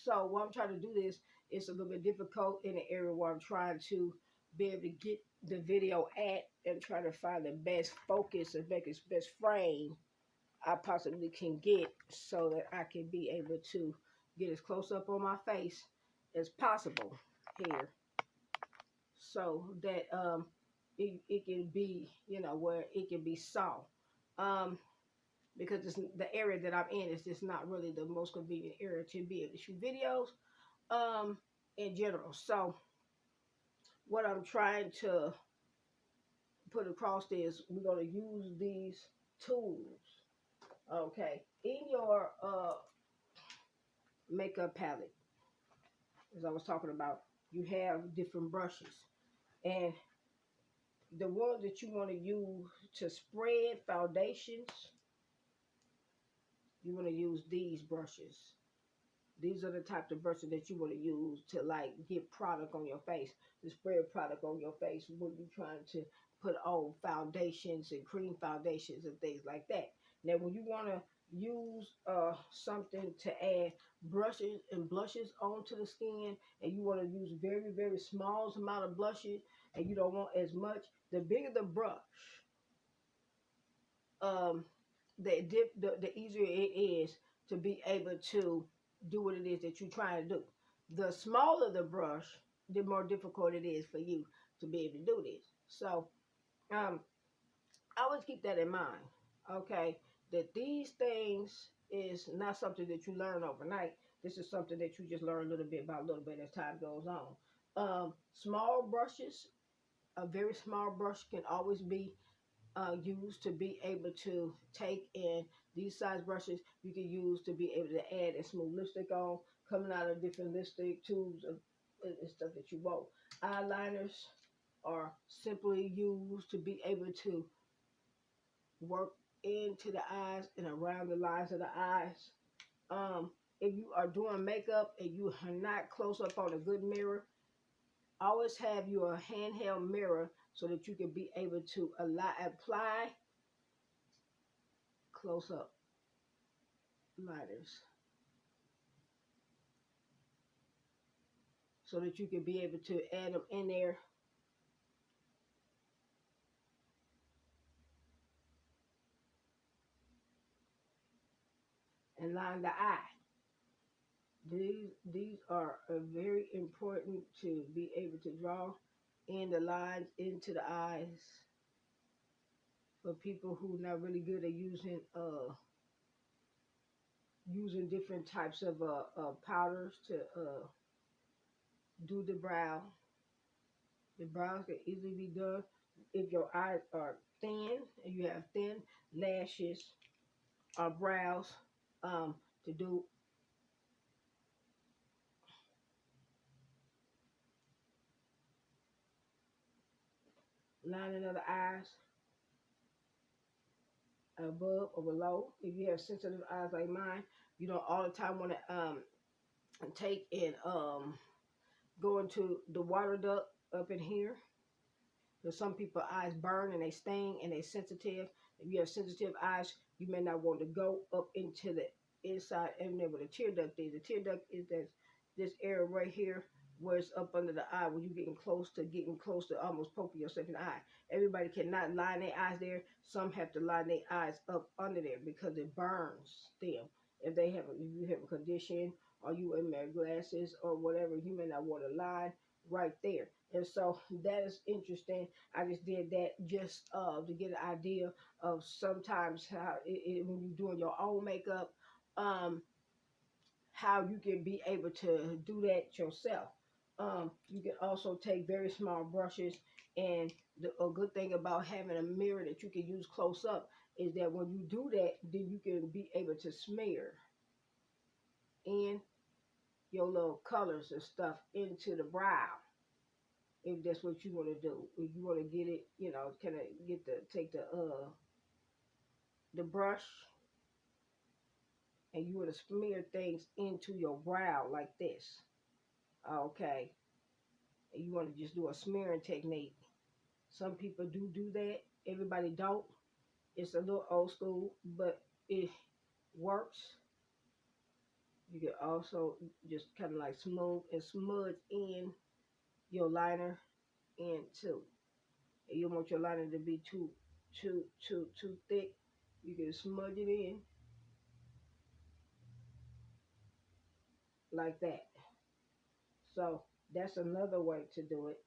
So while I'm trying to do this, it's a little bit difficult in the area where I'm trying to be able to get the video at and try to find the best focus and make its best frame I possibly can get so that I can be able to get as close up on my face as possible here so that it can be, where it can be saw. Um, because the area that I'm in is just not really the most convenient area to be able to shoot videos in general. So what I'm trying to put across is we're going to use these tools, okay, in your makeup palette. As I was talking about, you have different brushes, and the ones that you want to use to spread foundations, you want to use these brushes. These are the types of brushes that you want to use to like get product on your face, to spread product on your face when you're trying to put on foundations and cream foundations and things like that. Now, when you want to use something to add brushes and blushes onto the skin, and you want to use very, very small amount of blushes, and you don't want as much, the bigger the brush, um, the easier it is to be able to do what it is that you're trying to do. The smaller the brush, the more difficult it is for you to be able to do this. So, um, I always keep that in mind, okay? That these things is not something that you learn overnight. This is something that you just learn a little bit by little bit as time goes on. Small brushes, a very small brush can always be used to be able to take in these size brushes. You can use to be able to add a smooth lipstick on, coming out of different lipstick tubes and stuff that you want. Eyeliners are simply used to be able to work into the eyes and around the lines of the eyes. If you are doing makeup and you are not close up on a good mirror, always have your handheld mirror so that you can be able to apply close up liners so that you can be able to add them in there and line the eye. These are very important to be able to draw in the lines into the eyes for people who are not really good at using different types of powders to do the brow. The brows can easily be done if your eyes are thin and you have thin lashes or brows, to do lining of the eyes above or below. If you have sensitive eyes like mine, you don't all the time want to take and go into the water duct up in here. Because some people eyes burn and they sting and they sensitive. If you have sensitive eyes, you may not want to go up into the inside and there where the tear duct is. The tear duct is this area right here where it's up under the eye when you're getting close to almost poking yourself in the eye. Everybody cannot line their eyes there. Some have to line their eyes up under there because it burns them. If you have a condition or you wear glasses or whatever, you may not want to line right there. And so that is interesting. I just did that just to get an idea of sometimes how when you're doing your own makeup, um, how you can be able to do that yourself. You can also take very small brushes, and a good thing about having a mirror that you can use close up is that when you do that, then you can be able to smear in your little colors and stuff into the brow if that's what you want to do. If you want to get it, kind of take the brush and you want to smear things into your brow like this. Okay. And you want to just do a smearing technique. Some people do that. Everybody don't. It's a little old school, but it works. You can also just kind of like smooth and smudge in your liner in too. If you don't want your liner to be too thick, you can smudge it in like that. So that's another way to do it.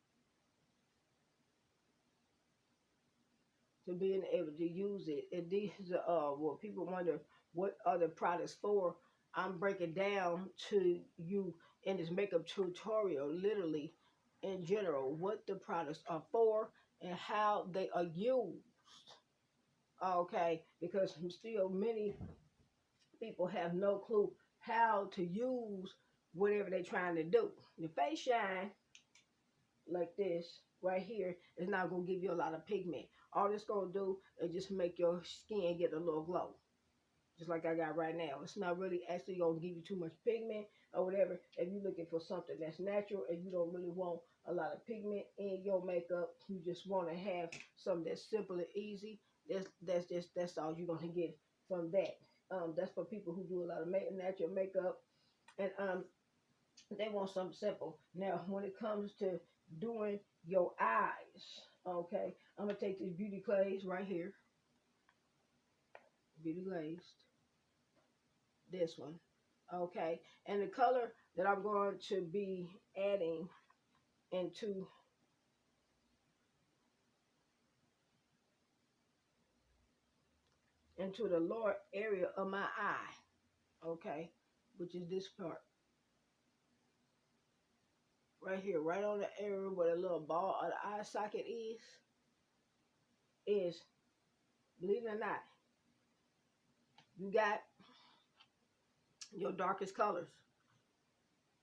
To being able to use it. And these are what people wonder what are the products for. I'm breaking down to you in this makeup tutorial, literally in general, what the products are for and how they are used. Okay, because still many people have no clue how to use whatever they're trying to do. The face shine like this right here is not going to give you a lot of pigment. All it's going to do is just make your skin get a little glow. Just like I got right now. It's not really actually going to give you too much pigment or whatever. If you're looking for something that's natural and you don't really want a lot of pigment in your makeup, you just want to have something that's simple and easy. That's all you're going to get from that. That's for people who do a lot of natural makeup and they want something simple. Now, when it comes to doing your eyes, okay, I'm gonna take this beauty glaze right here, beauty glazed, this one, okay, and the color that I'm going to be adding into the lower area of my eye, okay, which is this part right here, right on the area where the little ball of the eye socket is, believe it or not, you got your darkest colors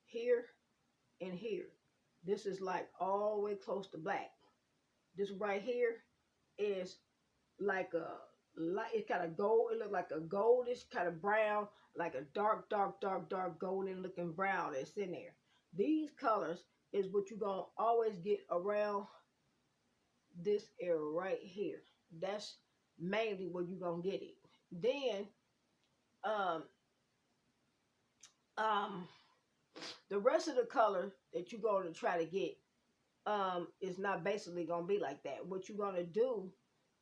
here and here. This is like all the way close to black. This right here is like a light. It's kind of gold. It looks like a goldish kind of brown, like a dark golden looking brown that's in there. These colors is what you're gonna always get around this area right here. That's mainly where you're gonna get it. Then um um the rest of the color that you're going to try to get is not basically going to be like that. What you're going to do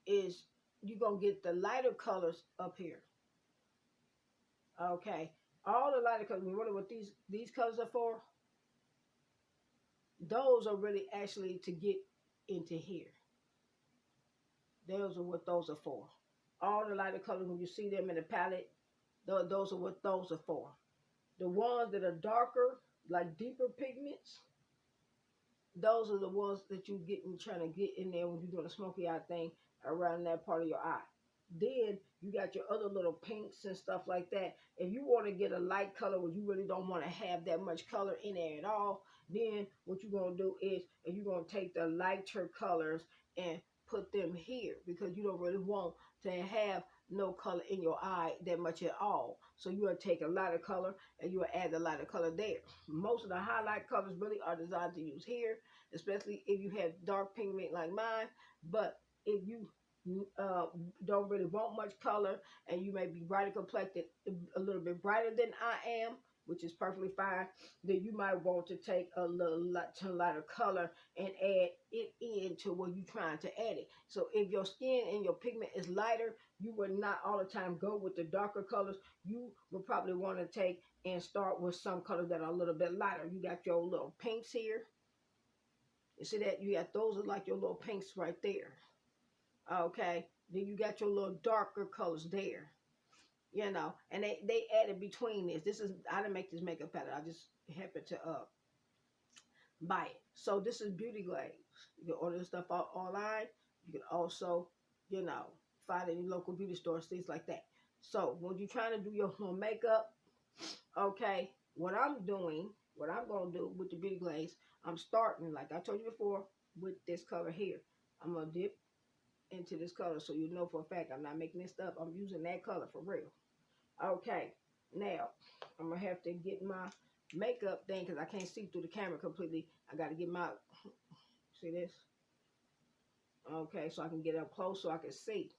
is you're going to get the lighter colors up here. Okay. All the lighter colors, you wonder what these colors are for? Those are really actually to get into here. Those are what those are for. All the lighter colors, when you see them in the palette, those are what those are for. The ones that are darker, like deeper pigments, those are the ones that you get and trying to get in there when you're doing a smoky eye thing around that part of your eye. Then you got your other little pinks and stuff like that. If you want to get a light color where you really don't want to have that much color in there at all, then what you're going to do is you're going to take the lighter colors and put them here because you don't really want to have no color in your eye that much at all. So you will take a lighter color and you will add the lighter color there. Most of the highlight colors really are designed to use here, especially if you have dark pigment like mine. But if you don't really want much color and you may be brighter complected, a little bit brighter than I am, which is perfectly fine, then you might want to take a little lighter color and add it into where you're trying to add it. So if your skin and your pigment is lighter, you would not all the time go with the darker colors. You would probably want to take and start with some colors that are a little bit lighter. You got your little pinks here. You see that? You got those are like your little pinks right there. Okay. Then you got your little darker colors there. You know, and they added between this. This is, I didn't make this makeup palette. I just happened to buy it. So this is Beauty Glaze. You can order this stuff online. You can also, you know, find it in your local beauty stores, things like that. So when you're trying to do your home makeup, okay, what I'm going to do with the Beauty Glaze, I'm starting, like I told you before, with this color here. I'm going to dip into this color so you know for a fact I'm not making this stuff. I'm using that color for real. Okay, now I'm going to have to get my makeup thing because I can't see through the camera completely. I got to get my, see this? Okay, so I can get up close so I can see.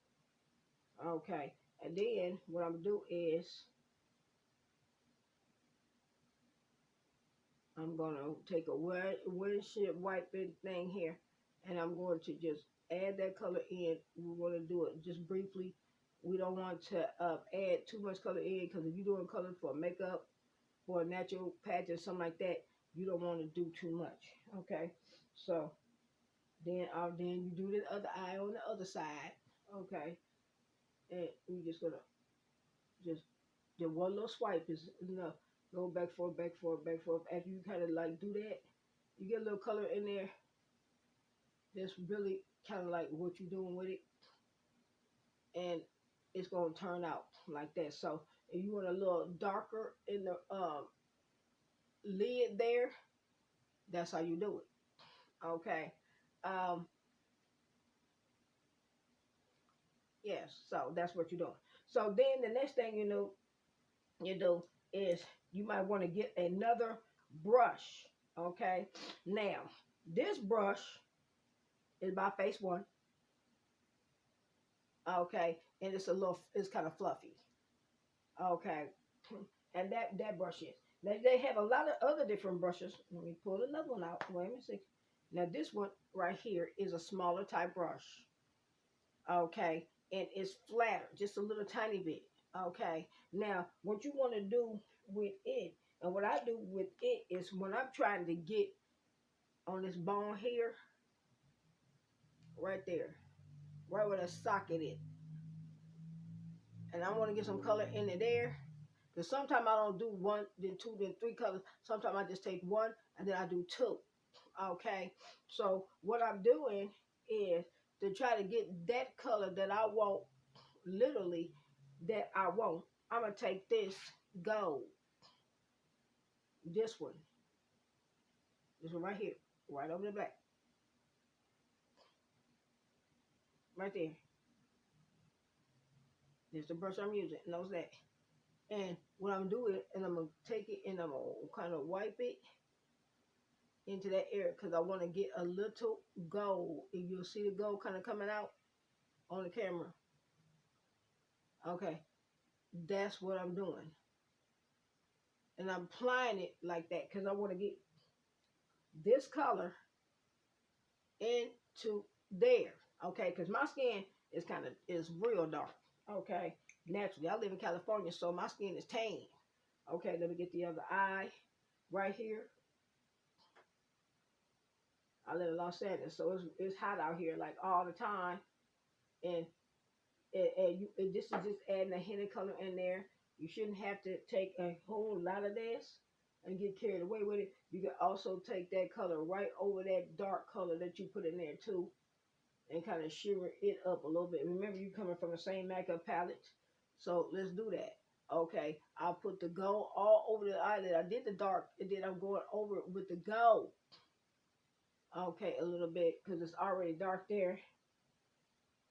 Okay, and then what I'm going to do is I'm going to take a windshield wiping thing here, and I'm going to just add that color in. We're going to do it just briefly. We don't want to add too much color in, because if you're doing color for makeup, for a natural patch or something like that, you don't want to do too much. Okay, so then you do the other eye on the other side. Okay, and we just gonna just the one little swipe is enough. Go back forth, back forth, back forth. After you kind of like do that, you get a little color in there. That's really kind of like what you're doing with it, and it's gonna turn out like that. So if you want a little darker in the lid there, that's how you do it. Okay. Um, yes. So that's what you're doing. So then the next thing you do is you might want to get another brush. Okay. Now this brush is by Face One. Okay, and it's kind of fluffy. Okay, and that brush is. Now they have a lot of other different brushes. Let me pull another one out. Wait a minute. Now this one right here is a smaller type brush. Okay, and it's flatter, just a little tiny bit. Okay, now what you want to do with it, and what I do with it is when I'm trying to get on this bone here, right there, right where the socket is, and I want to get some color in it there. Because sometimes I don't do one, then two, then three colors. Sometimes I just take one and then I do two. Okay. So what I'm doing is to try to get that color that I want, literally that I want. I'm going to take this gold. This one. This one right here. Right over the black. Right there. This is the brush I'm using. Knows that. And what I'm doing, and I'm going to take it and I'm going to kind of wipe it into that area, because I want to get a little gold. If you'll see the gold kind of coming out on the camera. Okay, that's what I'm doing. And I'm applying it like that because I want to get this color into there. Okay, because my skin is real dark. Okay, naturally. I live in California, so my skin is tan. Okay, let me get the other eye right here. I live in Los Angeles, so it's hot out here like all the time. And this is just adding a hint of color in there. You shouldn't have to take a whole lot of this and get carried away with it. You can also take that color right over that dark color that you put in there too, and kind of shimmer it up a little bit. Remember, you're coming from the same makeup palette, so let's do that. Okay, I'll put the gold all over the eyelid. I did the dark, and then I'm going over it with the gold. Okay, a little bit because it's already dark there.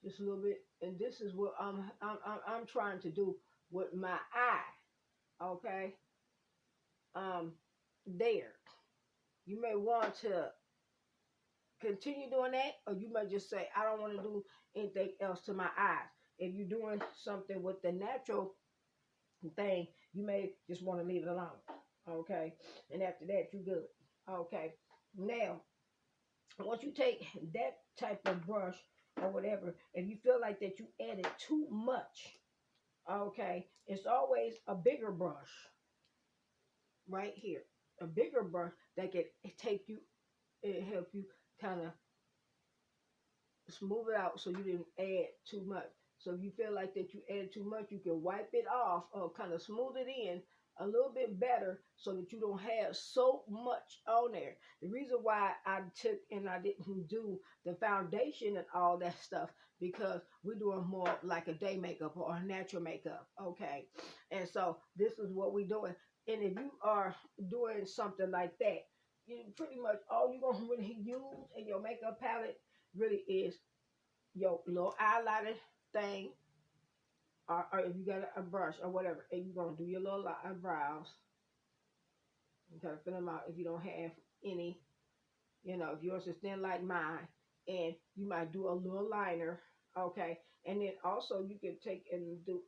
Just a little bit, and this is what I'm trying to do with my eye. Okay, there. You may want to continue doing that, or you may just say, I don't want to do anything else to my eyes. If you're doing something with the natural thing, you may just want to leave it alone. Okay, and after that, you're good. Okay, now once you take that type of brush or whatever, if you feel like that you added too much, okay, it's always a bigger brush right here, a bigger brush that can take you and help you kind of smooth it out so you didn't add too much. So if you feel like that you added too much, you can wipe it off or kind of smooth it in a little bit better so that you don't have so much on there. The reason why I took and I didn't do the foundation and all that stuff, because we're doing more like a day makeup or a natural makeup. Okay. And so this is what we're doing. And if you are doing something like that, you pretty much all you're going to really use in your makeup palette really is your little eyeliner thing, or if you got a brush or whatever, and you're going to do your little eyebrows. You got to fill them out if you don't have any, if yours is thin like mine, and you might do a little liner, okay? And then also you can take and you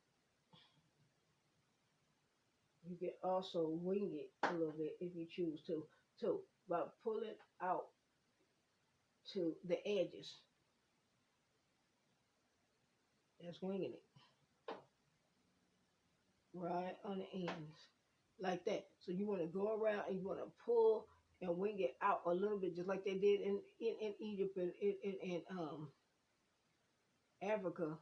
can also wing it a little bit if you choose to too, but pull it out to the edges. That's winging it right on the ends, like that. So you want to go around and you want to pull and wing it out a little bit, just like they did in Egypt and in Africa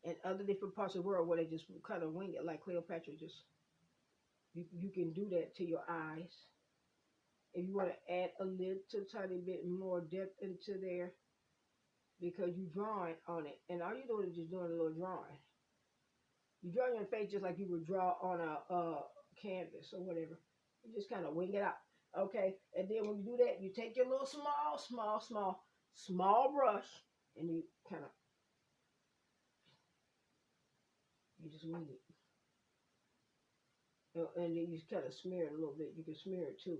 and other different parts of the world where they just kind of wing it like Cleopatra. Just you can do that to your eyes. If you want to add a little tiny bit more depth into there because you're drawing on it, and all you're doing is just doing a little drawing. You draw your face just like you would draw on a canvas or whatever. You just kind of wing it out. Okay, and then when you do that, you take your little small brush, and you kind of you just wing it. And then you just kind of smear it a little bit. You can smear it too,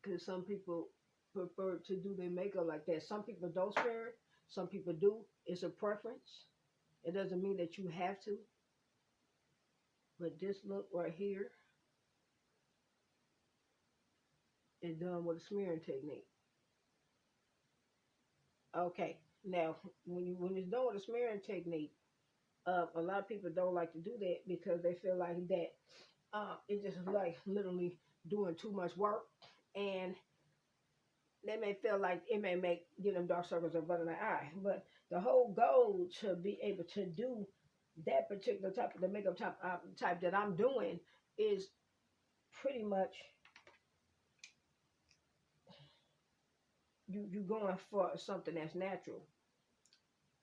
because some people prefer to do their makeup like that. Some people don't smear it. Some people do. It's a preference. It doesn't mean that you have to. But this look right here is done with a smearing technique. Okay, now when it's done with a smearing technique, a lot of people don't like to do that because they feel like that it's just like literally doing too much work, and they may feel like it may give them dark circles up under the eye. But the whole goal to be able to do that particular type of the makeup type that I'm doing is pretty much you going for something that's natural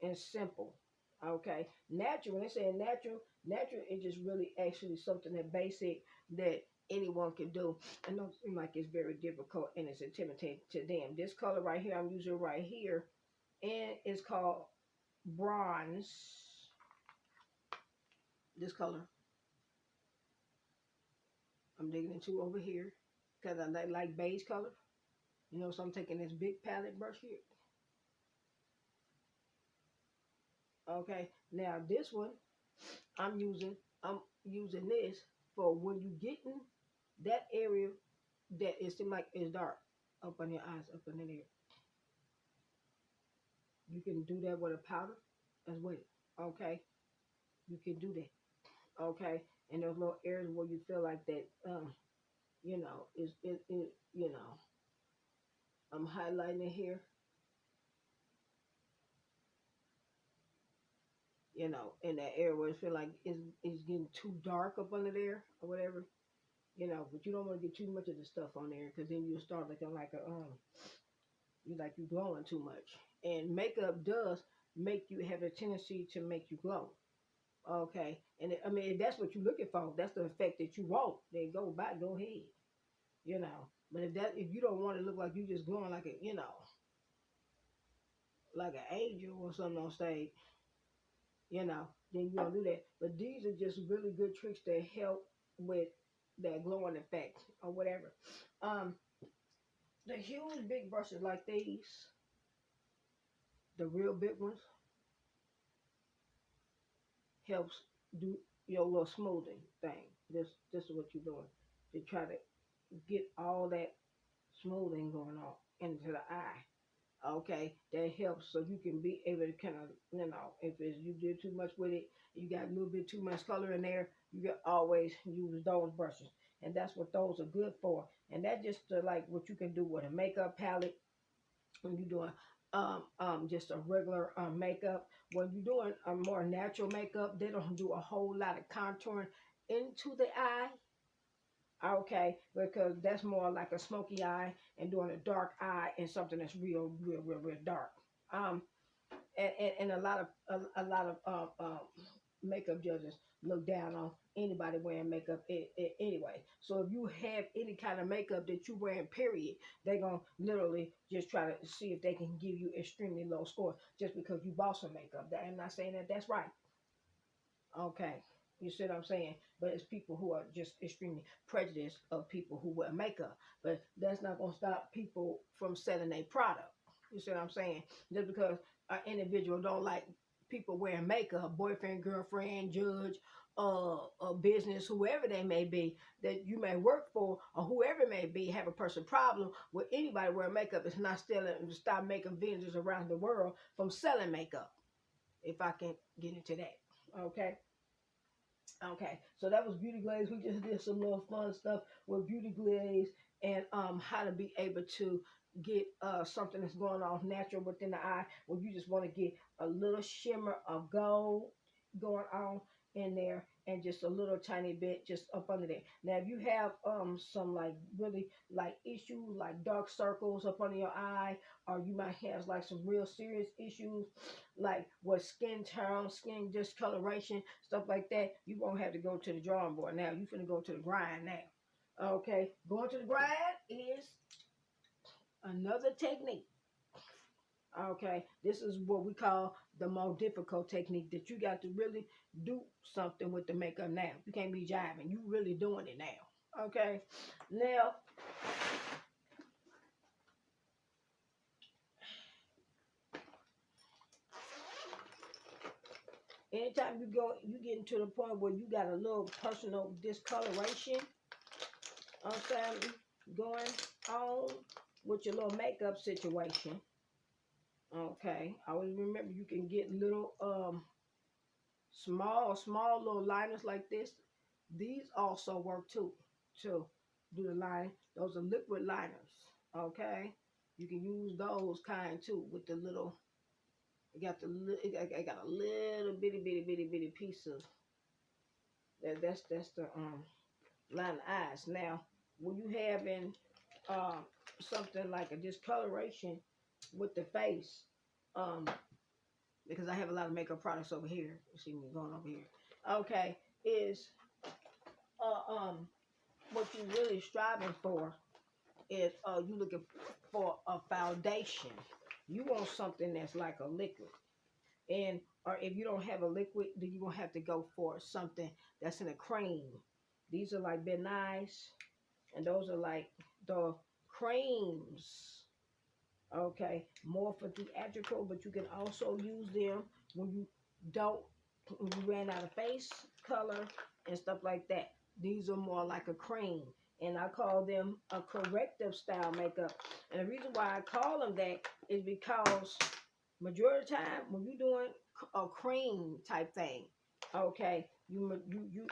and simple. Okay, natural. When they say natural is just really actually something that basic that anyone can do, and don't seem like it's very difficult and it's intimidating to them. This color right here, I'm using right here, and it's called bronze. This color I'm digging into over here because I like beige color. You know, so I'm taking this big palette brush here. Okay, now this one I'm using this for when you get in that area that it seems like it's dark up on your eyes, up in there. You can do that with a powder as well. Okay, you can do that. Okay, and those little areas where you feel like that, you know, you know, I'm highlighting it here. You know, in that area where it feel like it's getting too dark up under there or whatever. You know, but you don't want to get too much of the stuff on there because then you'll start looking like a you glowing too much. And makeup does make you have a tendency to make you glow. Okay, and I mean if that's what you're looking for, that's the effect that you want. Then go ahead. You know, but if you don't want to look like you just glowing like a like an angel or something on stage, then you don't do that. But these are just really good tricks that help with that glowing effect or whatever. Um, the huge big brushes like these, the real big ones, helps do your little smoothing thing. This is what you're doing to try to get all that smoothing going on into the eye. Okay, that helps so you can be able to kind of, if you did too much with it, you got a little bit too much color in there, you can always use those brushes. And that's what those are good for. And that's just like what you can do with a makeup palette when you're doing just a regular makeup. When you're doing a more natural makeup, they don't do a whole lot of contouring into the eye. Okay, because that's more like a smoky eye and doing a dark eye and something that's real dark. Um, and a lot of makeup judges look down on anybody wearing makeup anyway. So if you have any kind of makeup that you wearing, period, they're gonna literally just try to see if they can give you extremely low score just because you bought some makeup. I'm not saying that that's right. Okay. You see what I'm saying? But it's people who are just extremely prejudiced of people who wear makeup. But that's not going to stop people from selling a product. You see what I'm saying? Just because an individual don't like people wearing makeup, boyfriend, girlfriend, judge, a business, whoever they may be that you may work for, or whoever it may be, have a personal problem with anybody wearing makeup. It's not stealing. Stop making vendors around the world from selling makeup. If I can get into that, okay. Okay, so that was beauty glaze. We just did some little fun stuff with beauty glaze and how to be able to get something that's going on natural within the eye when you just want to get a little shimmer of gold going on in there and just a little tiny bit just up under there. Now if you have some like really like issues like dark circles up under your eye, or you might have like some real serious issues like with skin tone, skin discoloration, stuff like that, you won't have to go to the drawing board now. You finna go to the grind now. Okay, going to the grind is another technique. Okay, this is what we call the more difficult technique that you got to really do something with the makeup now. You can't be jiving. You really doing it now. Okay, now anytime you get to the point where you got a little personal discoloration, something going on with your little makeup situation. Okay, always remember you can get little small little liners like this. These also work too to do the line. Those are liquid liners. Okay, you can use those kind too with the little. I got a little bitty piece of that's the line of eyes. Now when you having something like a discoloration with the face, um because I have a lot of makeup products over here. You see me going over here. Okay, is what you really striving for is you looking for a foundation. You want something that's like a liquid. And or if you don't have a liquid, then you're gonna have to go for something that's in a cream. These are like Ben Nice, and those are like the creams. Okay, more for theatrical, but you can also use them when you don't, when you ran out of face color and stuff like that. These are more like a cream, and I call them a corrective style makeup. And the reason why I call them that is because majority of the time when you're doing a cream type thing, okay, you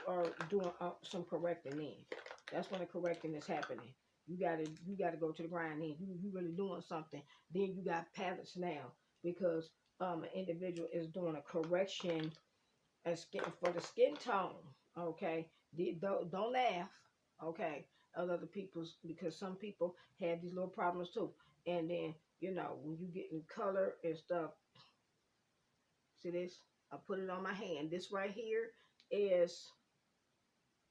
are doing some correcting in. That's when the correcting is happening. You gotta go to the grind in. You really doing something. Then you got palettes now because an individual is doing a correction and skin for the skin tone. Okay, don't laugh. Okay, of other people's, because some people have these little problems too. And then when you get in color and stuff, see this? I put it on my hand. This right here is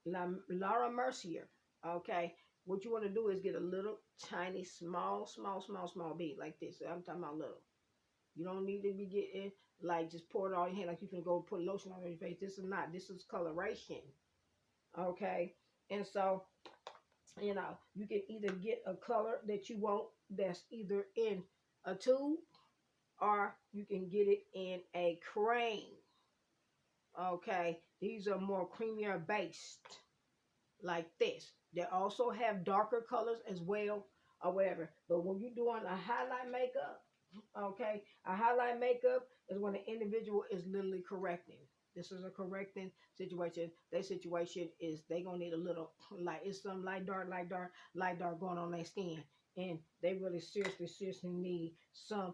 Laura Mercier. Okay, what you want to do is get a little tiny, small bead like this. I'm talking about little. You don't need to be getting like just pour it all in your hand like you can go put lotion on your face. This is not. This is coloration. Okay, and so you can either get a color that you want that's either in a tube, or you can get it in a cream. Okay, these are more creamier based like this. They also have darker colors as well or whatever. But when you're doing a highlight makeup, okay, a highlight makeup is when the individual is literally correcting. This is a correcting situation. Their situation is they gonna need a little light. It's some light dark going on their skin, and they really seriously need some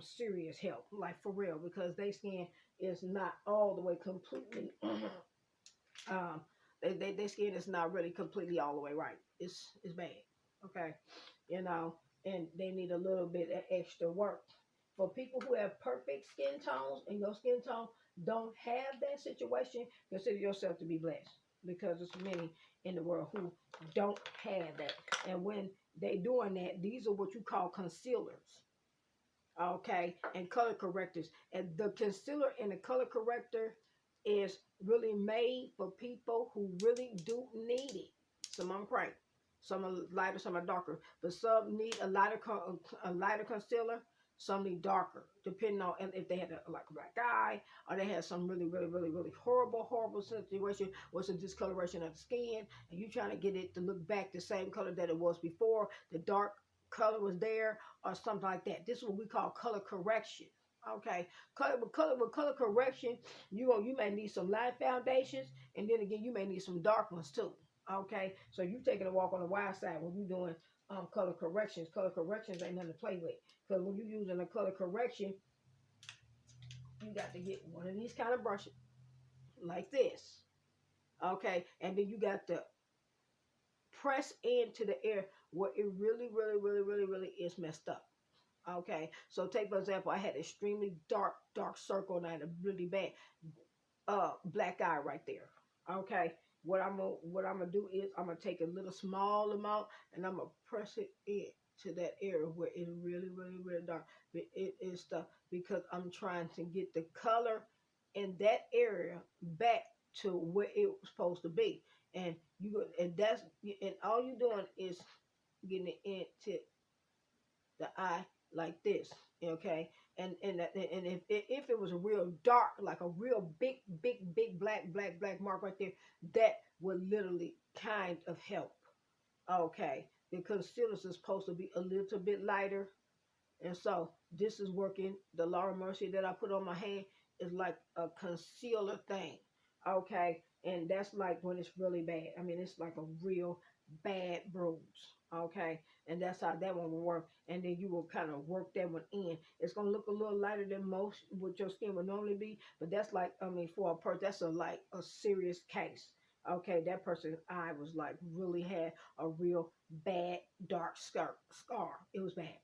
serious help, like for real, because their skin is not all the way completely um their skin is not really completely all the way right. It's bad. Okay, and they need a little bit of extra work. For people who have perfect skin tones and your skin tone don't have that situation, consider yourself to be blessed, because there's many in the world who don't have that. And when they doing that, these are what you call concealers. Okay, and color correctors. And the concealer and the color corrector is really made for people who really do need it. Some are bright, some are lighter, some are darker, but some need a lighter concealer. some need darker, depending on if they had like a black eye, or they had some really horrible situation with some discoloration of the skin, and you trying to get it to look back the same color that it was before, the dark color was there, or something like that. This is what we call color correction. Okay, with color correction, you may need some light foundations, and then again you may need some dark ones too. Okay, so you taking a walk on the wild side when you're doing color corrections. Color corrections ain't nothing to play with, because when you're using a color correction, you got to get one of these kind of brushes like this. Okay, and then you got to press into the air where it really is messed up. Okay, so take for example, I had extremely dark circle, and I had a really bad black eye right there. Okay, what I'm gonna do is I'm gonna take a little small amount, and I'm gonna press it in to that area where it's really dark. It is stuff, because I'm trying to get the color in that area back to where it was supposed to be. And and all you're doing is getting it into the eye like this. Okay, and if it was a real dark, like a real big black mark right there, that would literally kind of help. Okay, the concealers is supposed to be a little bit lighter, and so this is working. The Laura Mercier that I put on my hand is like a concealer thing. Okay, and that's like when it's really bad. I mean, it's like a real bad bruise. Okay, and that's how that one will work. And then you will kind of work that one in. It's gonna look a little lighter than most what your skin would normally be, but that's like, I mean, for a person, that's like a serious case. Okay, that person's eye was like really had a real bad dark scar. It was bad.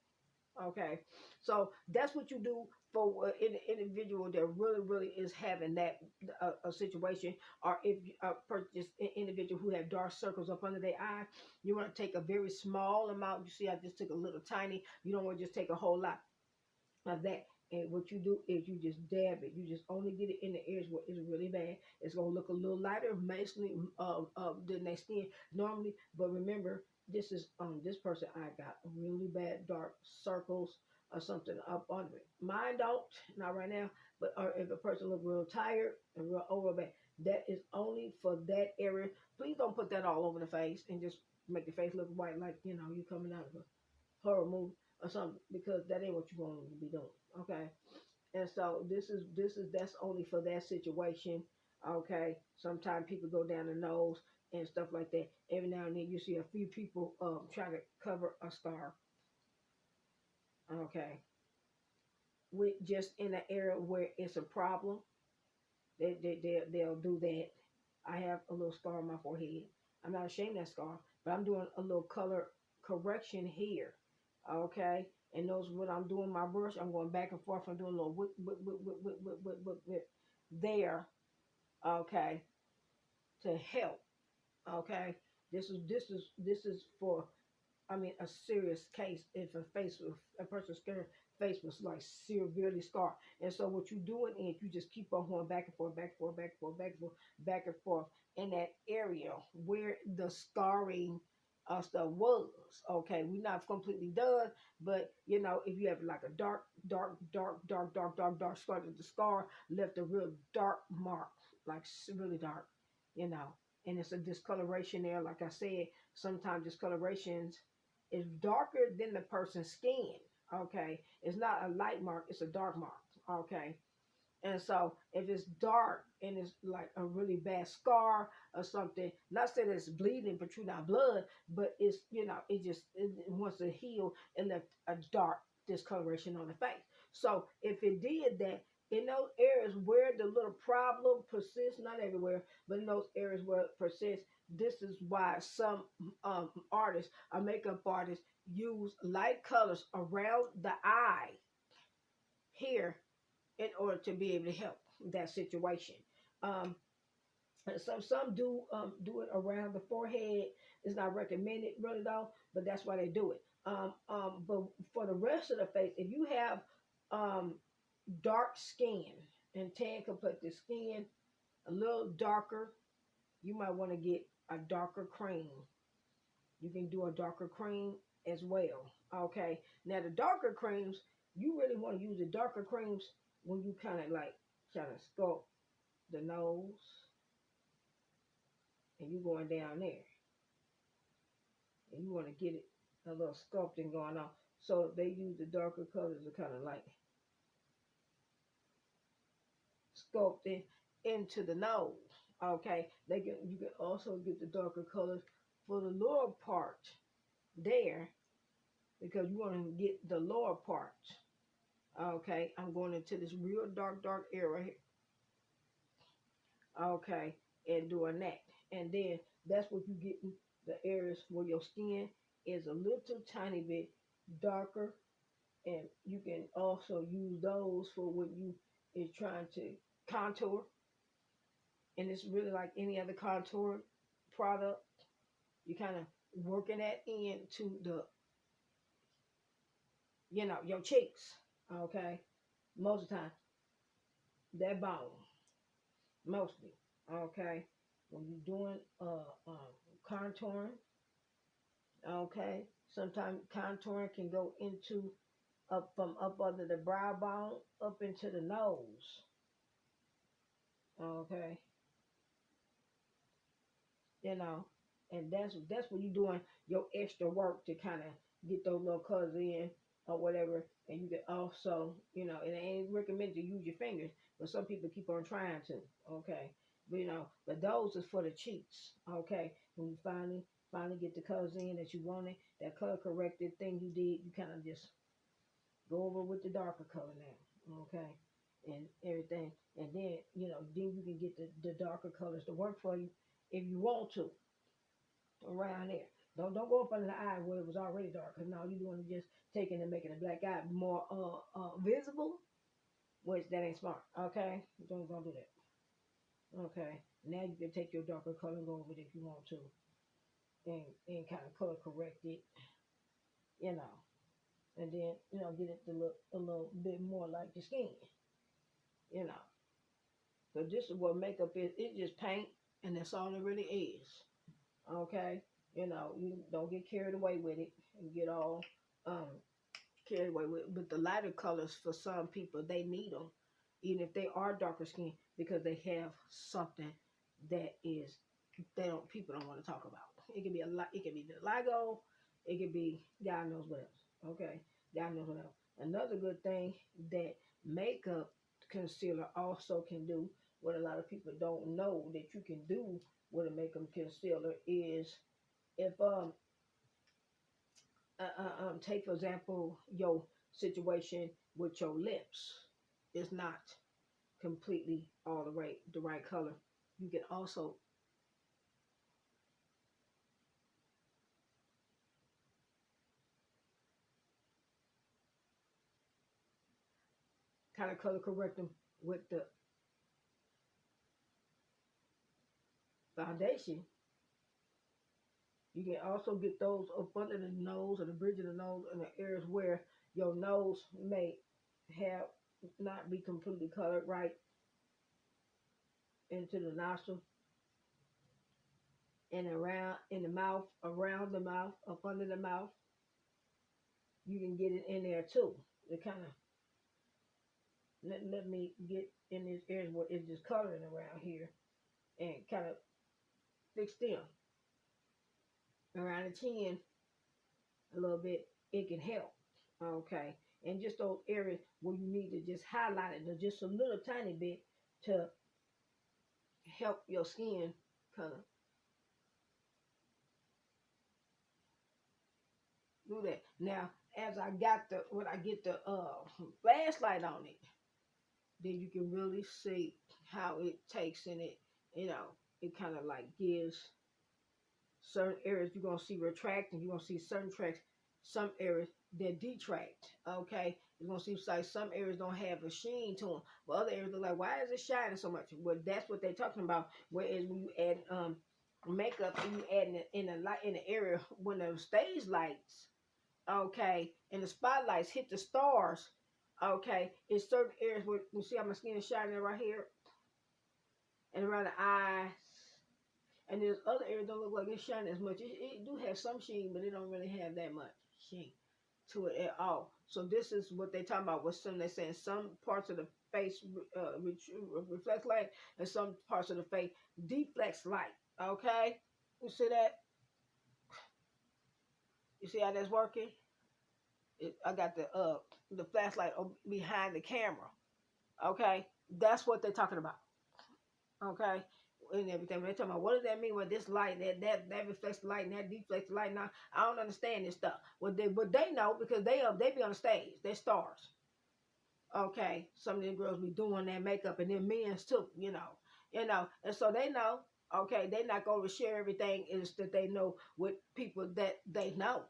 Okay, so that's what you do for an individual that really is having that a situation, or if you purchase an individual who have dark circles up under their eye, you want to take a very small amount. You see, I just took a little tiny. You don't want to just take a whole lot of that. And what you do is you just dab it. You just only get it in the areas where it's really bad. It's gonna look a little lighter, mostly than their skin normally. But remember, this person, I got really bad dark circles or something up under it. Mine don't, not right now. But or if a person look real tired and real overbad, that is only for that area. Please don't put that all over the face and just make the face look white, like you coming out of a horror movie or something, because that ain't what you're going to be doing. Okay, and so this is that's only for that situation. Okay, sometimes people go down the nose and stuff like that. Every now and then you see a few people try to cover a scar. Okay, with just in an area where it's a problem, they'll do that. I have a little scar on my forehead. I'm not ashamed of that scar, but I'm doing a little color correction here. Okay, and those what I'm doing my brush. I'm going back and forth. I'm doing a little whip there. Okay, to help. Okay, this is for, I mean, a serious case if a person's face was like severely scarred. And so what you doing is you just keep on going back and forth, back and forth, back and forth, back and forth, back and forth in that area where the scarring stuff was. Okay, we're not completely done, but if you have like a dark scar, the scar left a real dark mark, like really dark, you know, and it's a discoloration there. Like I said, sometimes discolorations is darker than the person's skin. Okay, it's not a light mark; it's a dark mark. Okay, and so if it's dark and it's like a really bad scar or something, not saying it's bleeding, but you're not blood, but it's it wants to heal and left a dark discoloration on the face. So if it did that in those areas where the little problem persists, not everywhere, but in those areas where it persists, this is why some artists, or makeup artists, use light colors around the eye here in order to be able to help that situation. Um, some do it around the forehead. It's not recommended really though, but that's why they do it. But for the rest of the face, if you have um, dark skin and tan complected skin, a little darker, you might want to get a darker cream. You can do a darker cream as well. Okay. Now the darker creams, You really want to use the darker creams when you kind of sculpt the nose and you going down there and you want to get it a little sculpting going on. So they use the darker colors to kind of like sculpt it into the nose. Okay, you can also get the darker colors for the lower part there because you want to get the lower part. Okay, I'm going into this real dark area. Okay, and doing that, and then that's what you get in the areas where your skin is a little tiny bit darker, and you can also use those for when you is trying to contour, and it's really like any other contour product. You kind of working that into the your cheeks. Okay, most of the time that bone mostly. Okay, when you're doing contouring. Okay, sometimes contouring can go into up from up under the brow bone up into the nose. Okay, you know, and that's when you're doing your extra work to kind of get those little colors in or whatever. And you can also, it ain't recommended to use your fingers, but some people keep on trying to. Okay, but those is for the cheeks. Okay, when you finally get the colors in that you wanted, that color corrected thing you did, you kind of just go over with the darker color now. Okay, and everything, and then then you can get the darker colors to work for you if you want to around there. Don't go up under the eye where it was already dark. Cause now you're doing is just taking and making the black eye more visible, which that ain't smart. Okay, don't do that. Okay, now you can take your darker color and go over it if you want to, and kind of color correct it, you know, and then get it to look a little bit more like your skin, you know. So this is what makeup is. It's just paint, and that's all it really is. Okay, you don't get carried away with it and get all um, carried away with it. But the lighter colors for some people, they need them, even if they are darker skin, because they have something that is people don't want to talk about. It can be a lot. It can be the Lego. It could be God knows what else. Okay, God knows what else. Another good thing that makeup concealer also can do, what a lot of people don't know that you can do with a makeup concealer is if take for example your situation with your lips is not completely all the right color. You can also kind of color correct them with the foundation. You can also get those up under the nose or the bridge of the nose and the areas where your nose may have not be completely colored right into the nostril and around in the mouth, around the mouth, up under the mouth. You can get it in there too. It kind of let me get in this area where it's just coloring around here and kind of fix them around the chin a little bit. It can help. Okay, and just those areas where you need to just highlight it just a little tiny bit to help your skin color. Do that. Now, as I got the when I get the flashlight on it, then you can really see how it takes in it. It kind of like gives certain areas you're gonna see retract, and you're gonna see certain tracks, some areas that detract. Okay, you're gonna see like some areas don't have a sheen to them, but other areas are like, why is it shining so much? Well, that's what they're talking about. Whereas when you add makeup and you add in a light in the area when the stage lights, okay, and the spotlights hit the stars, okay, in certain areas where you see how my skin is shining right here and around the eyes. And there's other areas don't look like it's shining as much. It do have some sheen, but it don't really have that much sheen to it at all. So this is what they talking about. With some, they're saying some parts of the face reflects light, and some parts of the face deflects light. Okay, you see that? You see how that's working? I got the flashlight behind the camera. Okay, that's what they're talking about. Okay, and everything. When they're talking about what does that mean? With this light, that reflects the light and that deflects the light. Now I don't understand this stuff. But they know because they be on the stage. They're stars. Okay, some of these girls be doing their makeup and then men's too. And so they know. Okay, they're not going to share everything is that they know with people that they know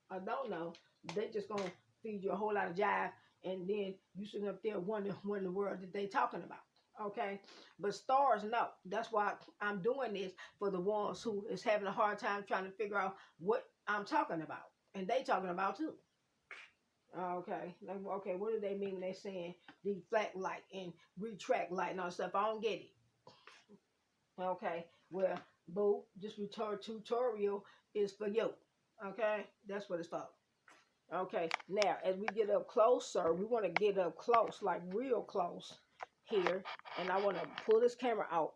or don't know. They just gonna feed you a whole lot of jive, and then you sitting up there wondering what in the world that they talking about. Okay, but stars know. That's why I'm doing this for the ones who is having a hard time trying to figure out what I'm talking about, and they talking about too. Okay, okay, what do they mean when they saying deflect light and retract light and all that stuff? I don't get it. Okay, well, boo, this tutorial is for you. Okay, that's what it's for. Okay, now as we get up closer, we want to get up close, like real close here. And I want to pull this camera out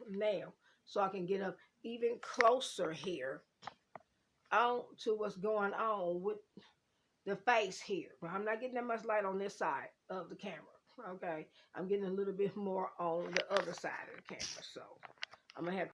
now so I can get up even closer here on to what's going on with the face here. But I'm not getting that much light on this side of the camera. Okay, I'm getting a little bit more on the other side of the camera. So I'm going to have